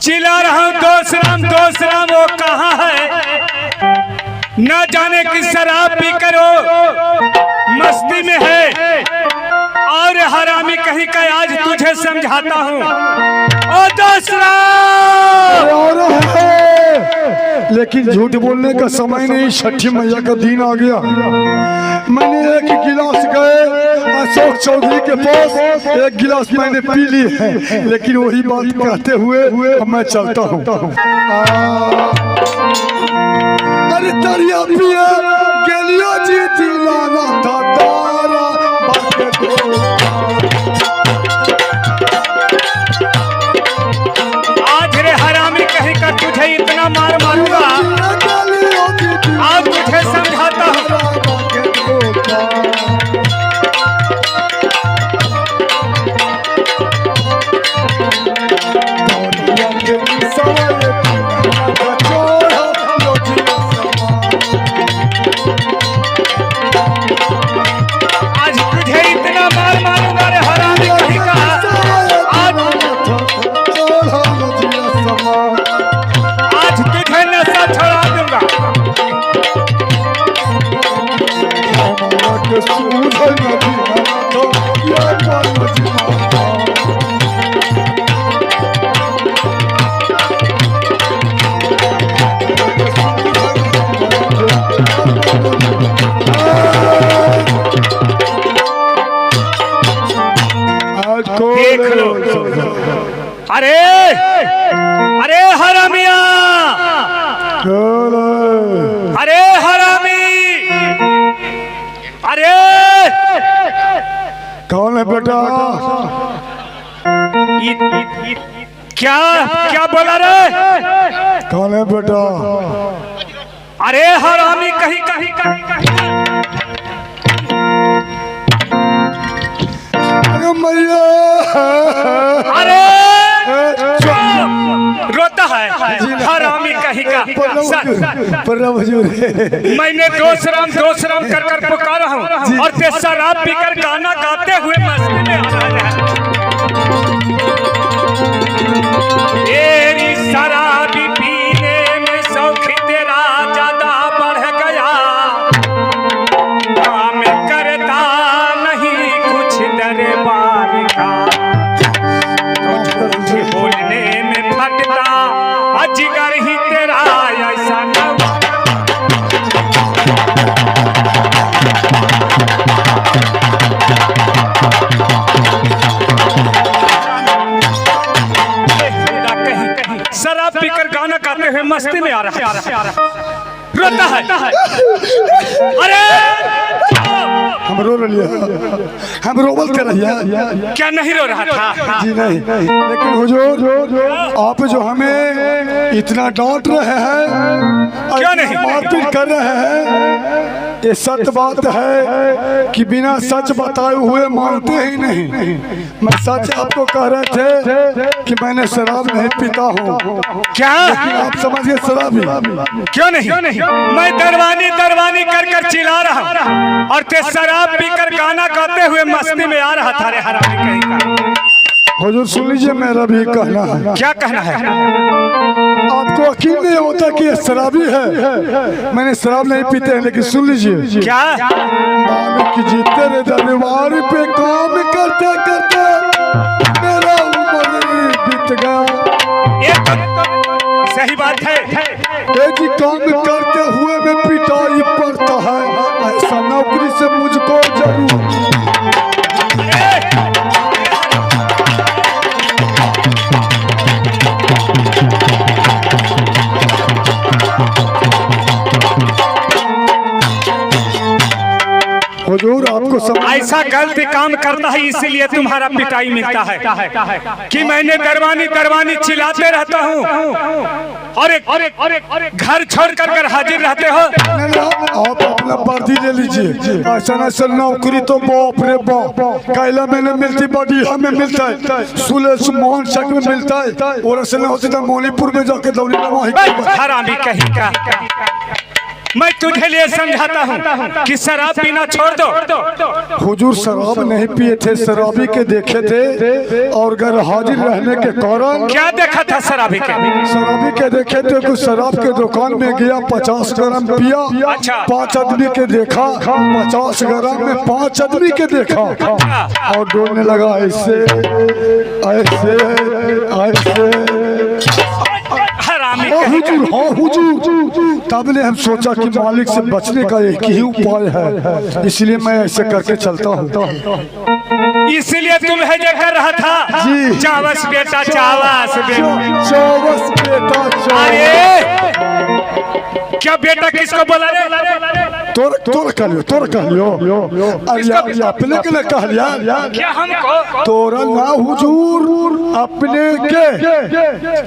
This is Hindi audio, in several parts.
चिल्ला रहा हूँ दोस्त राम वो कहाँ है? न जाने की शराब पी कर वो मस्ती में है। और हरामी कहीं का आज तुझे समझाता हूँ। ओ दोस्त लेकिन झूठ बोलने का समय नहीं, छठी मैया का दिन आ गया। मैंने एक गिलास गए अशोक चौधरी के पास, एक गिलास मैंने पी ली है, लेकिन वही बात कहते हुए मैं चलता हूँ। अरे दरिया पिया गेलियो जी दिलाना था तारा बाके दो। आज रे हरामी कहीं का तुझे इतना मार मारूंगा आज तुझे समझाता हूँ। आज तुझे इतना मार मारूंगा रे हरामी कहीं का आज तुझे नशा छोड़ा दूंगा। देख लो। अरे अरे हरामिया, अरे हरामी, अरे कौन है बेटा? क्या क्या बोला रे? कौन है बेटा? अरे हरामी कहीं कहीं कहीं कहीं मैया, अरे रोता है हरामी कहीं का। मैंने दोस्त राम कर कर पुकारा हूँ और ते शराब पीकर गाना गाते हुए मस्ती में आ रहा है। तेरी शराबी पीने में शौक तेरा ज्यादा बढ़ गया, काम करता नहीं कुछ दरबार का, तुझे बोलने में फटता अजगर ही तेरा ऐसा न। शराब पीकर गाना गाते हुए मस्ती में आ रहा है, रोता है। अरे हम रो लिया, हम रोबल कर रही क्या नहीं रो रहा था? जी नहीं, लेकिन हुजूर आप जो हमें इतना डांट रहे हैं, क्यों नहीं मारपीट कर रहे हैं, ये सच बात है कि बिना सच बताए हुए मानते ही नहीं। मैं सच आपको कह रहे थे कि मैंने शराब नहीं पीता हूँ। क्या आप समझ गए शराबी? क्यों नहीं? मैं दरवानी कर कर चिल्ला रहा हूँ और ते शराब पीकर गाना गाते हुए मस्ती में आ रहा था रे हरामी कहीं का। हुजूर सुन लीजिए, मेरा भी कहना है। क्या कहना है? आपको यकीन नहीं होता कि ये शराबी है। मैंने शराब नहीं पीते हैं, लेकिन सुन लीजिए। क्या? मालिक जी तेरे दरबार पे काम करते करते मेरा उम्र बीत गया। ये तो सही बात है। एक ही काम करते हुए में पिटाई पड़ता है, ऐसा नौकरी से मुझको जरूर। हुजूर आपको ऐसा गलत काम करता है इसीलिए तुम्हारा पिटाई मिलता है कि मैंने दरवानी चिल्लाते रहता हूँ और घर छोड़ कर हाजिर रहते हो। आप अपना वर्दी ले लीजिए। ऐसा नौकरी तो बाप रे बाप, कैला में मिलती, बड़ी हमें मिलता है, सुलेश मोहन चक में मिलता है, और ऐसे होती तो मौलीपुर में जाके दौड़ी हरामी कहीं का। मैं तुझे लिए समझाता हूँ कि शराब पीना छोड़ दो। हुजूर शराब नहीं पिए थे, शराबी के देखे थे और घर हाजिर रहने के कारण क्या देखा था शराबी के? शराबी के देखे थे कि शराब के दुकान में गया, 50 ग्राम पिया। अच्छा। 5 आदमी के देखा, 50 ग्राम में 5 आदमी के देखा और डोलने लगा ऐसे ऐसे ऐसे। हरामी हाँ हुजूर, हाँ हुजूर। तब ने हम सोचा कि मालिक से बचने का एक ही उपाय है, इसलिए मैं ऐसे करके चलता हूँ। इसलिए तुम्हें जो कर रहा था जी। चावस बेटा चावस बेटा। चौबस बेटा चौबस। अरे क्या बेटा किसको बोला रे? तोर कह लियो अरे अपने के लिए कह लिया क्या हमको? तोरा ना हुजूर, अपने के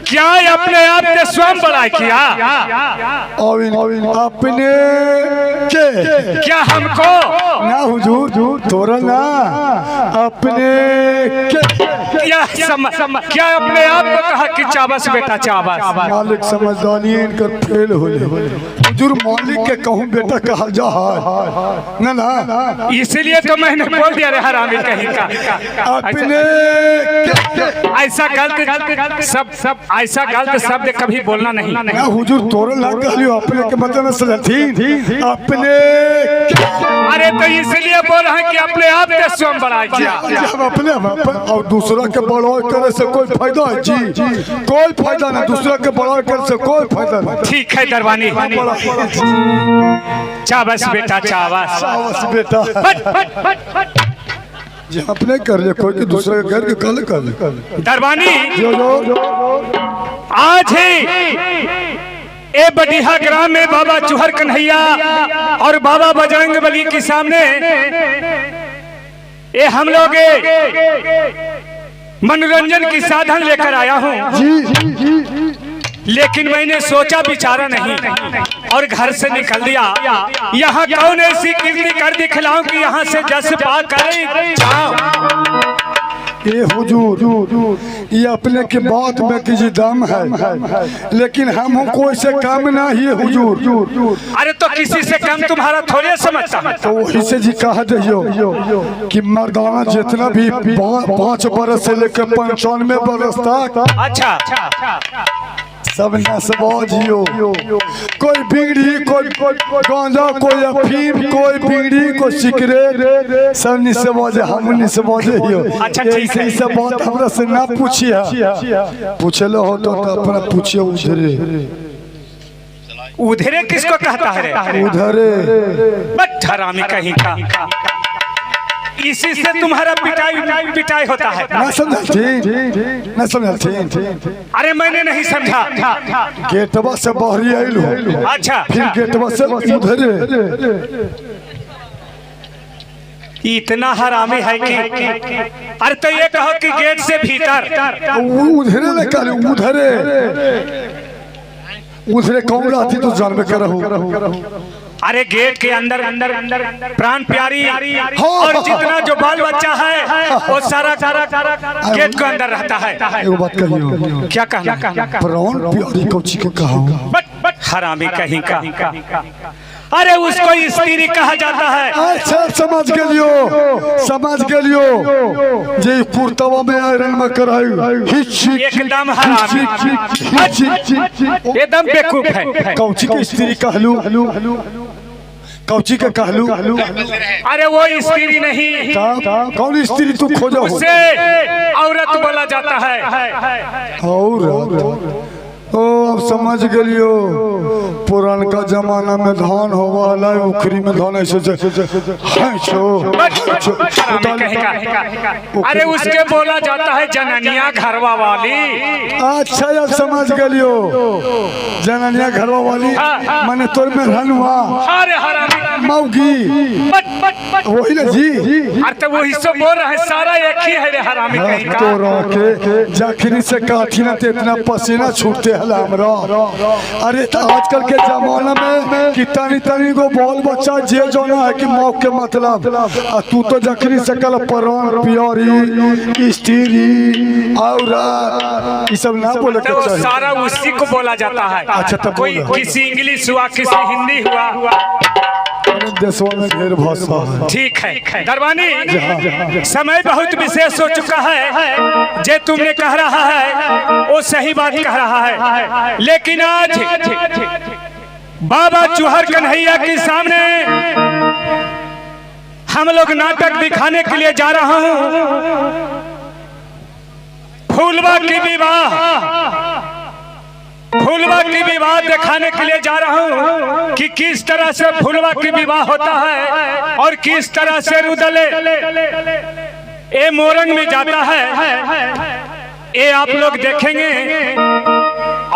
क्या अपने आप ने स्वयं बड़ा किया? अपने के क्या हमको? ना हुजूर, तोरा ना अपने के। क्या अपने आप को कहा कि चावस बेटा चावस? मालिक समझदानी इनकर फेल हो हुजूर, मालिक के कहूँ बेटा कहा जा ना ना, इसलिए तो मैंने बोल दिया रे हरामी कहीं का। अपने ऐसा गलत सब ऐसा गलत शब्द कभी बोलना नहीं। ना हुजूर, तोरा लग गलियो, अपने के मतलब समझती अपने। अरे तो इसलिए बोल रहे हैं कि अपने आप ने स्वयं बड़ा किया। हम अपने और दूसरा के बड़ा करे से कोई फायदा है जी? कोई फायदा नहीं, दूसरा के बड़ा करे से कोई फायदा नहीं। ठीक है दरबानी, चावस बेटा चावस। चावस बेटा जी, अपने कर ले, कोई के दूसरे के घर के कल कर। दरबानी जो आज ही ए बडीहा ग्राम में बाबा चूहर कन्हैया और बाबा बजरंग बली के सामने ये हम लोग मनोरंजन की साधन लेकर आया हूँ। लेकिन मैंने सोचा विचारा नहीं और घर से निकल दिया। यहाँ कौन ऐसी कीर्ति कर दिखलाऊं कि यहाँ से जस पा कर जाऊं। ये हुजूर, ये अपने के बात में किसी दम है, लेकिन हम कोई से कम ना ही हुजूर। अरे तो किसी से कम तुम्हारा थोड़े समझता है। तो वही से जी कहा दियो कि मर्दाना जितना भी 5 बरस से लेकर 95 बरस तक अच्छा सब नसबाजियो, कोई बीड़ी, कोई गांजा, कोई अफीम, कोई बीड़ी, कोई सिगरेट, सब निसबाजे, हम निसबाजे हियो। अच्छा ठीक है, ऐसे बात हमरा से ना पूछिए, पूछलो हो तो अपना पूछिए। उधरे किसको कहता है रे? उधरे बट हरामी कहीं का। इसी से तुम्हारा पिटाई होता है। ना समझती। अरे मैंने नहीं समझा। गेटवा से बाहरी आइल हो, अच्छा फिर गेटवा से उधरे। इतना हरामी है कि अरे तो ये कहो कि गेट से भीतर उधरे निकाले, उधरे कौन रहती तो जानबे करहु। अरे गेट के अंदर प्राण प्यारी और जितना जो बाल बच्चा है वो सारा गेट के अंदर रहता है। एगो बात कहियो, क्या कहना? प्राण प्यारी कौची के कहा? बट हरामी कहीं का। अरे उसको स्त्री कहा जाता है। अच्छा समझ गेलियो जे पुरतवा में आयरन में कराई एकदम हरामी, एकदम बेवकूफ है। कौची के स्त्री कहलू? कौची के कहलू? अरे वो स्त्री नहीं, कौन स्त्री तू खोजा? उसे औरत बोला जाता है। और ओ अब समझ गेलियो, पुरानका जमाना में धान होवा है, उखरी में धान ऐसे अरे उसके बोला जाता है जननिया घरवा वाली। अच्छा अब समझ गेलियो, जननिया घरवा वाली माने तोर में हनुआ अरे हरामी मौगी। वही ना जी। अरे तो वही सब बोल रहे हैं, सारा एक ही है रे हरामी कहीं का। तो के जखनी से काठी ना ते इतना पसीना छूटते हला हमरा। अरे तो आजकल के जमाना में कितनी तनी को बाल बच्चा जे जोना है कि मौक के मतलब, तू तो जखनी से कल प्राण प्यारी स्त्री और ये सब ना बोले तो वो सारा उसी को बोला जाता है। अच्छा, तब कोई बोलो। किसी इंग्लिश हुआ, किसी हिंदी हुआ। देशों में ढेर भाषा है। ठीक है दरबानी, समय बहुत विशेष हो चुका है। जे तुमने कह रहा है वो सही बात कह रहा है, लेकिन आज बाबा चूहर कन्हैया के सामने हम लोग नाटक दिखाने के लिए जा रहा हूँ। फूलवा की विवाह, फूलवा की विवाह दिखाने के लिए जा रहा हूँ कि किस तरह से फूलवा की विवाह होता है और किस तरह से रुदले ए मोरंग में जाता है। ये आप लोग देखेंगे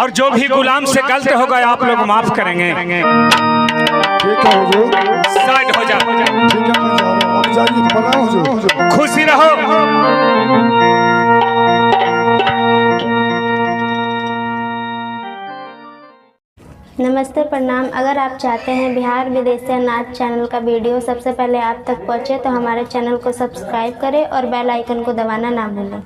और जो भी गुलाम से गलत होगा आप लोग माफ करेंगे। ठीक है हुजूर, साइड हो जा, ठीक है मैं जा रहा हूं, आप जाइए, प्रणाम हुजूर। खुशी रहो। नमस्ते, प्रणाम। अगर आप चाहते हैं बिहार विदेशिया नाच चैनल का वीडियो सबसे पहले आप तक पहुंचे तो हमारे चैनल को सब्सक्राइब करें और बेल आइकन को दबाना ना भूलें।